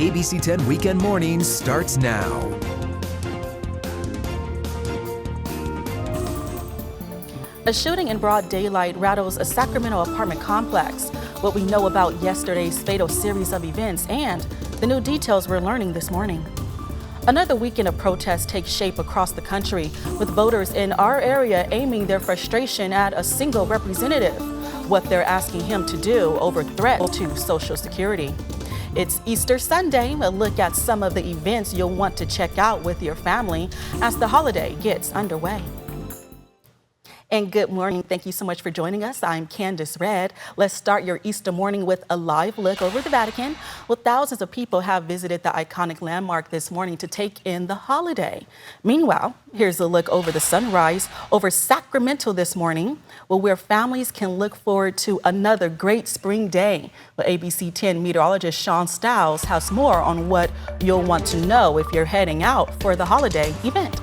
ABC 10 Weekend Mornings starts now. A shooting in broad daylight rattles a Sacramento apartment complex. What we know about yesterday's fatal series of events and the new details we're learning this morning. Another weekend of protests takes shape across the country, with voters in our area aiming their frustration at a single representative, what they're asking him to do over threats to Social Security. It's Easter Sunday, a look at some of the events you'll want to check out with your family as the holiday gets underway. And good morning. Thank you so much for joining us. I'm Kandace. Let's start your Easter morning with a live look over the Vatican. Well, thousands of people have visited the iconic landmark this morning to take in the holiday. Meanwhile, here's a look over the sunrise over Sacramento this morning, where families can look forward to another great spring day. Well, ABC 10 meteorologist Sean Stiles has more on what you'll want to know if you're heading out for the holiday event.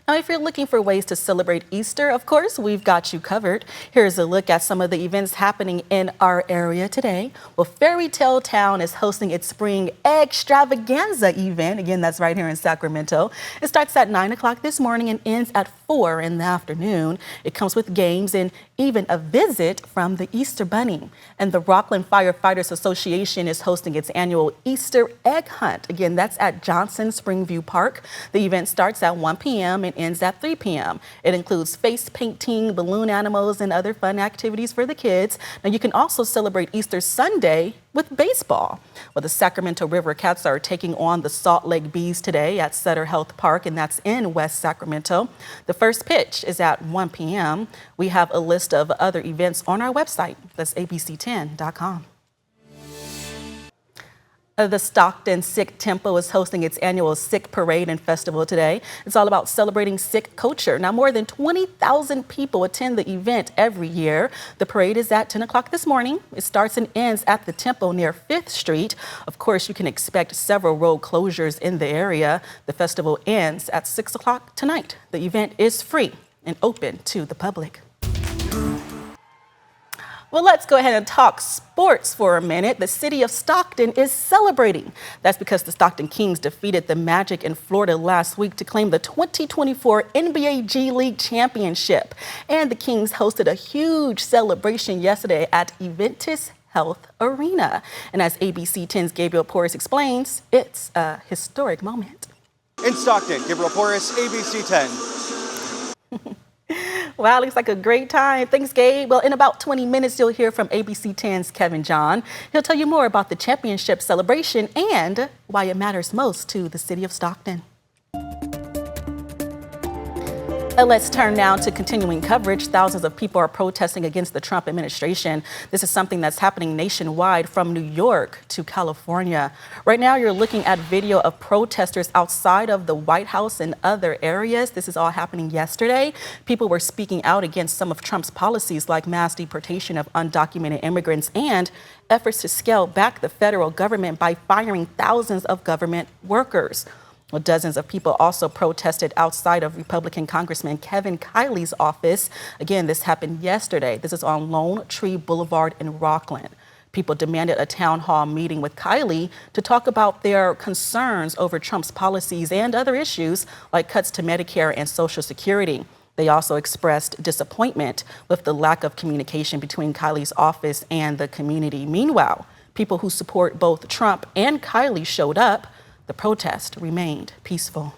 Now, if you're looking for ways to celebrate Easter, of course, we've got you covered. Here's a look at some of the events happening in our area today. Well, Fairy Tale Town is hosting its spring extravaganza event. Again, that's right here in Sacramento. It starts at 9 o'clock this morning and ends at 4 in the afternoon. It comes with games and even a visit from the Easter Bunny. And the Rockland Firefighters Association is hosting its annual Easter egg hunt. Again, that's at Johnson Springview Park. The event starts at 1 p.m. and ends at 3 p.m. It includes face painting, balloon animals, and other fun activities for the kids. Now, you can also celebrate Easter Sunday with baseball. Well, the Sacramento River Cats are taking on the Salt Lake Bees today at Sutter Health Park, and that's in West Sacramento. The first pitch is at 1 p.m. We have a list of other events on our website. That's abc10.com. The Stockton Sikh Temple is hosting its annual Sikh Parade and Festival today. It's all about celebrating Sikh culture. Now, more than 20,000 people attend the event every year. The parade is at 10 o'clock this morning. It starts and ends at the temple near 5th Street. Of course, you can expect several road closures in the area. The festival ends at 6 o'clock tonight. The event is free and open to the public. Well, let's go ahead and talk sports for a minute. The city of Stockton is celebrating. That's because the Stockton Kings defeated the Magic in Florida last week to claim the 2024 NBA G League championship. And the Kings hosted a huge celebration yesterday at Eventus Health Arena. And as ABC 10's Gabriel Porras explains, it's a historic moment. In Stockton, Gabriel Porras, ABC 10. Wow, looks like a great time. Thanks, Gabe. Well, in about 20 minutes, you'll hear from ABC 10's Kevin John. He'll tell you more about the championship celebration and why it matters most to the city of Stockton. Let's turn now to continuing coverage. Thousands of people are protesting against the Trump administration. This is something that's happening nationwide from New York to California. Right now, you're looking at video of protesters outside of the White House and other areas. This is all happening yesterday. People were speaking out against some of Trump's policies like mass deportation of undocumented immigrants and efforts to scale back the federal government by firing thousands of government workers. Well, dozens of people also protested outside of Republican Congressman Kevin Kiley's office. Again, this happened yesterday. This is on Lone Tree Boulevard in Rockland. People demanded a town hall meeting with Kiley to talk about their concerns over Trump's policies and other issues like cuts to Medicare and Social Security. They also expressed disappointment with the lack of communication between Kiley's office and the community. Meanwhile, people who support both Trump and Kiley showed up. The protest remained peaceful.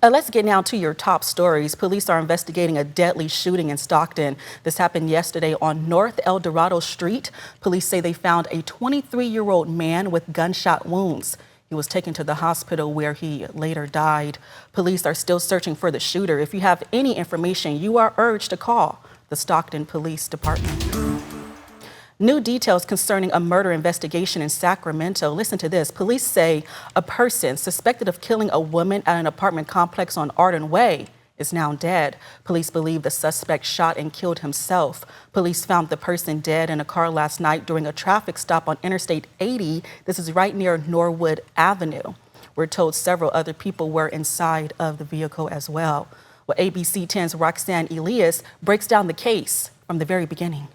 Let's get now to your top stories. Police are investigating a deadly shooting in Stockton. This happened yesterday on North El Dorado Street. Police say they found a 23-year-old man with gunshot wounds. He was taken to the hospital where he later died. Police are still searching for the shooter. If you have any information, you are urged to call the Stockton Police Department. New details concerning a murder investigation in Sacramento. Listen to this. Police say a person suspected of killing a woman at an apartment complex on Arden Way is now dead. Police believe the suspect shot and killed himself. Police found the person dead in a car last night during a traffic stop on Interstate 80. This is right near Norwood Avenue. We're told several other people were inside of the vehicle as well. Well, ABC 10's Roxanne Elias breaks down the case from the very beginning.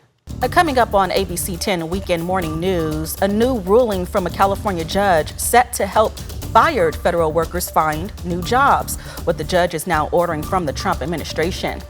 Coming up on ABC 10 Weekend Morning News, a new ruling from a California judge set to help fired federal workers find new jobs, what the judge is now ordering from the Trump administration.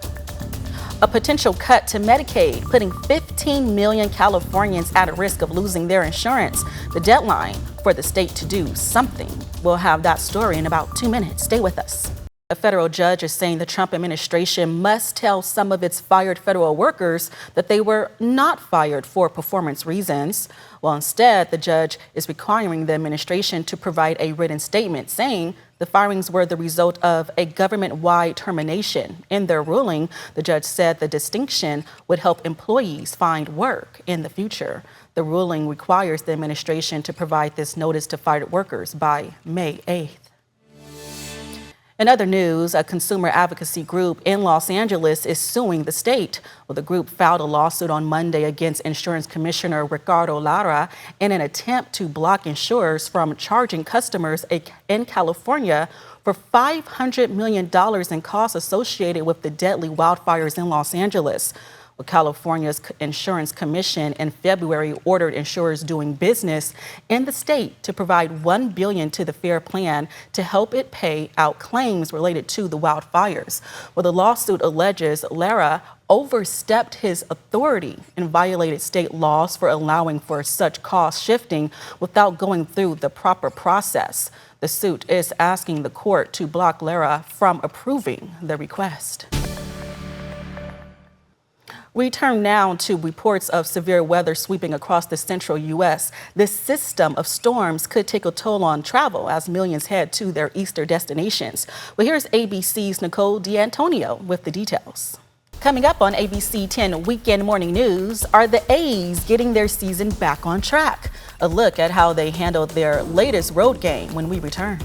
A potential cut to Medicaid, putting 15 million Californians at risk of losing their insurance. The deadline for the state to do something. We'll have that story in about 2 minutes. Stay with us. A federal judge is saying the Trump administration must tell some of its fired federal workers that they were not fired for performance reasons. Well, instead, the judge is requiring the administration to provide a written statement saying the firings were the result of a government-wide termination. In their ruling, the judge said the distinction would help employees find work in the future. The ruling requires the administration to provide this notice to fired workers by May 8th. In other news, a consumer advocacy group in Los Angeles is suing the state. Well, the group filed a lawsuit on Monday against Insurance Commissioner Ricardo Lara in an attempt to block insurers from charging customers in California for $500 million in costs associated with the deadly wildfires in Los Angeles. Well, California's Insurance Commission in February ordered insurers doing business in the state to provide $1 billion to the FAIR Plan to help it pay out claims related to the wildfires. Well, the lawsuit alleges Lara overstepped his authority and violated state laws for allowing for such cost shifting without going through the proper process. The suit is asking the court to block Lara from approving the request. We turn now to reports of severe weather sweeping across the central U.S. This system of storms could take a toll on travel as millions head to their Easter destinations. Well, here's ABC's Nicole D'Antonio with the details. Coming up on ABC 10 Weekend Morning News, are the A's getting their season back on track? A look at how they handled their latest road game when we return.